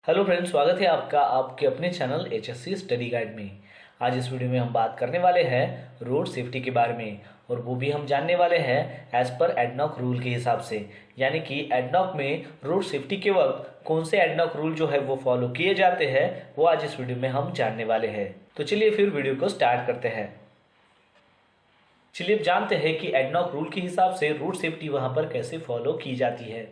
Hello friends, स्वागत है आपका आपके अपने चैनल एचएससी स्टडी गाइड में। आज इस वीडियो में हम बात करने वाले हैं रोड सेफ्टी के बारे में, और वो भी हम जानने वाले हैं एज पर एडनॉक रूल के हिसाब से। यानी कि एडनॉक में रोड सेफ्टी के वक्त कौन से एडनॉक रूल जो है वो फॉलो किए जाते हैं, वो आज इस वीडियो में हम जानने वाले हैं। तो चलिए फिर वीडियो को स्टार्ट करते हैं। चलिए अब जानते हैं कि एडनॉक रूल के हिसाब से रोड सेफ्टी वहाँ पर कैसे फॉलो की जाती है।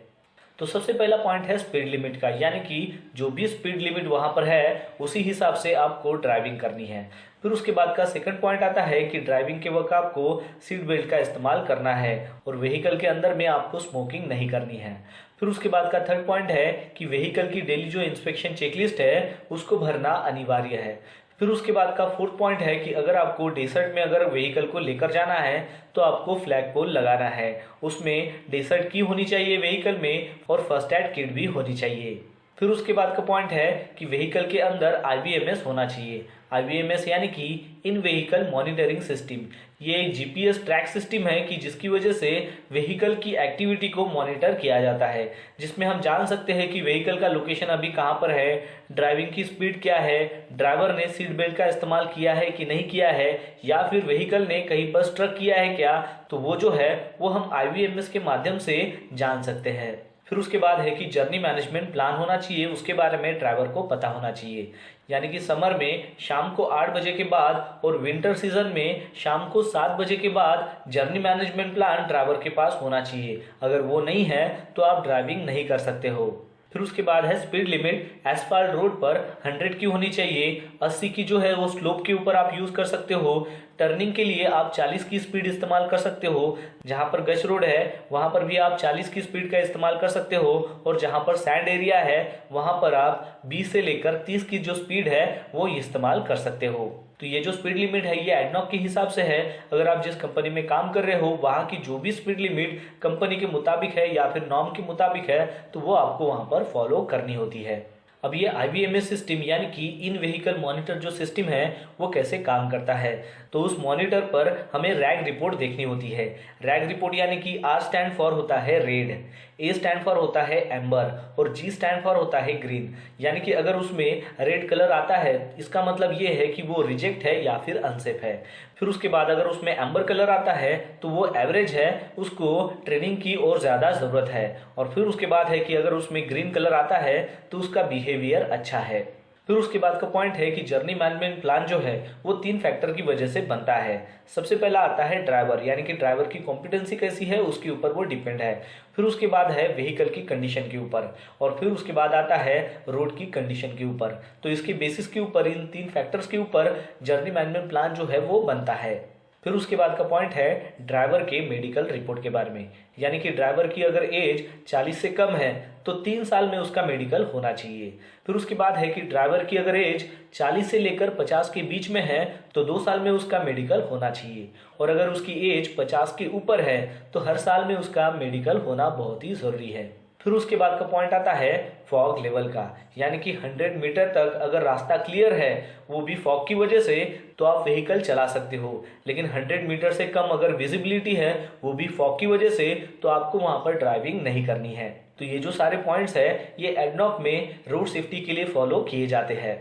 तो सबसे पहला पॉइंट है स्पीड लिमिट का, यानी कि जो भी स्पीड लिमिट वहां पर है उसी हिसाब से आपको ड्राइविंग करनी है। फिर उसके बाद का सेकंड पॉइंट आता है कि ड्राइविंग के वक्त आपको सीट बेल्ट का इस्तेमाल करना है और व्हीकल के अंदर में आपको स्मोकिंग नहीं करनी है। फिर उसके बाद का थर्ड पॉइंट है कि व्हीकल की डेली जो इंस्पेक्शन चेकलिस्ट है उसको भरना अनिवार्य है। फिर उसके बाद का फोर्थ पॉइंट है कि अगर आपको डेजर्ट में अगर व्हीकल को लेकर जाना है तो आपको फ्लैग पोल लगाना है। उसमें डेजर्ट की होनी चाहिए व्हीकल में, और फर्स्ट एड किट भी होनी चाहिए। फिर उसके बाद का पॉइंट है कि व्हीकल के अंदर आईवीएमएस होना चाहिए। आईवीएमएस यानी कि इन व्हीकल मॉनिटरिंग सिस्टम। ये एक जीपीएस ट्रैक सिस्टम है कि जिसकी वजह से व्हीकल की एक्टिविटी को मॉनिटर किया जाता है, जिसमें हम जान सकते हैं कि व्हीकल का लोकेशन अभी कहाँ पर है, ड्राइविंग की स्पीड क्या है, ड्राइवर ने सीट बेल्ट का इस्तेमाल किया है कि नहीं किया है, या फिर व्हीकल ने कहीं पर स्ट्रक किया है क्या। तो वो जो है वो हम आईवीएमएस के माध्यम से जान सकते हैं। फिर उसके बाद है कि जर्नी मैनेजमेंट प्लान होना चाहिए, उसके बारे में ड्राइवर को पता होना चाहिए। यानी कि समर में शाम को 8 बजे के बाद और विंटर सीजन में शाम को 7 बजे के बाद जर्नी मैनेजमेंट प्लान ड्राइवर के पास होना चाहिए। अगर वो नहीं है तो आप ड्राइविंग नहीं कर सकते हो। फिर उसके बाद है स्पीड लिमिट। एसफाल्ट रोड पर 100 की होनी चाहिए। 80 की जो है वो स्लोप के ऊपर आप यूज कर सकते हो। टर्निंग के लिए आप 40 की स्पीड इस्तेमाल कर सकते हो। जहां पर गच रोड है वहां पर भी आप 40 की स्पीड का इस्तेमाल कर सकते हो, और जहां पर सैंड एरिया है वहां पर आप 20 से लेकर 30 की जो स्पीड है वो इस्तेमाल कर सकते हो। तो ये जो स्पीड लिमिट है ये एडनॉक के हिसाब से है। अगर आप जिस कंपनी में काम कर रहे हो वहां की जो भी स्पीड लिमिट कंपनी के मुताबिक है या फिर नॉर्म के मुताबिक है तो वो आपको वहां पर फॉलो करनी होती है। अब ये आईवीएमएस सिस्टम यानी कि इन व्हीकल मॉनिटर जो सिस्टम है वो कैसे काम करता है, तो उस मॉनिटर पर हमें रैग रिपोर्ट देखनी होती है। रैग रिपोर्ट यानी कि आर स्टैंड फॉर होता है रेड, ए स्टैंड फॉर होता है एम्बर, और जी स्टैंड फॉर होता है ग्रीन। यानी कि अगर उसमें रेड कलर आता है इसका मतलब ये है कि वो रिजेक्ट है या फिर अनसेफ है। फिर उसके बाद अगर उसमें एम्बर कलर आता है तो वो एवरेज है, उसको ट्रेनिंग की और ज़्यादा ज़रूरत है। और फिर उसके बाद है कि अगर उसमें ग्रीन कलर आता है तो उसका बिहेवियर अच्छा है। फिर उसके बाद का पॉइंट है कि जर्नी मैनेजमेंट प्लान जो है वो 3 फैक्टर की वजह से बनता है। सबसे पहला आता है ड्राइवर, यानी कि ड्राइवर की कॉम्पिटेंसी कैसी है उसके ऊपर वो डिपेंड है। फिर उसके बाद है व्हीकल की कंडीशन के ऊपर, और फिर उसके बाद आता है रोड की कंडीशन के ऊपर। तो इसके बेसिस के ऊपर, इन 3 फैक्टर्स के ऊपर जर्नी मैनेजमेंट प्लान जो है वो बनता है। फिर उसके बाद का पॉइंट है ड्राइवर के मेडिकल रिपोर्ट के बारे में। यानी कि ड्राइवर की अगर एज 40 से कम है तो 3 साल में उसका मेडिकल होना चाहिए। फिर उसके बाद है कि ड्राइवर की अगर एज 40 से लेकर 50 के बीच में है तो 2 साल में उसका मेडिकल होना चाहिए, और अगर उसकी एज 50 के ऊपर है तो हर साल में उसका मेडिकल होना बहुत ही जरूरी है। फिर उसके बाद का पॉइंट आता है फॉग लेवल का, यानी कि 100 मीटर तक अगर रास्ता क्लियर है वो भी फॉग की वजह से तो आप व्हीकल चला सकते हो, लेकिन 100 मीटर से कम अगर विजिबिलिटी है वो भी फॉग की वजह से तो आपको वहां पर ड्राइविंग नहीं करनी है। तो ये जो सारे पॉइंट्स है ये एडनॉक में रोड सेफ्टी के लिए फॉलो किए जाते हैं।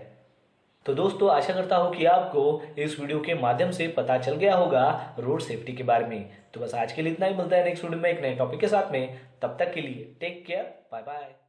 तो दोस्तों, आशा करता हूँ कि आपको इस वीडियो के माध्यम से पता चल गया होगा रोड सेफ्टी के बारे में। तो बस आज के लिए इतना ही, मिलता है नेक्स्ट वीडियो में एक नए टॉपिक के साथ में। तब तक के लिए टेक केयर, बाय बाय।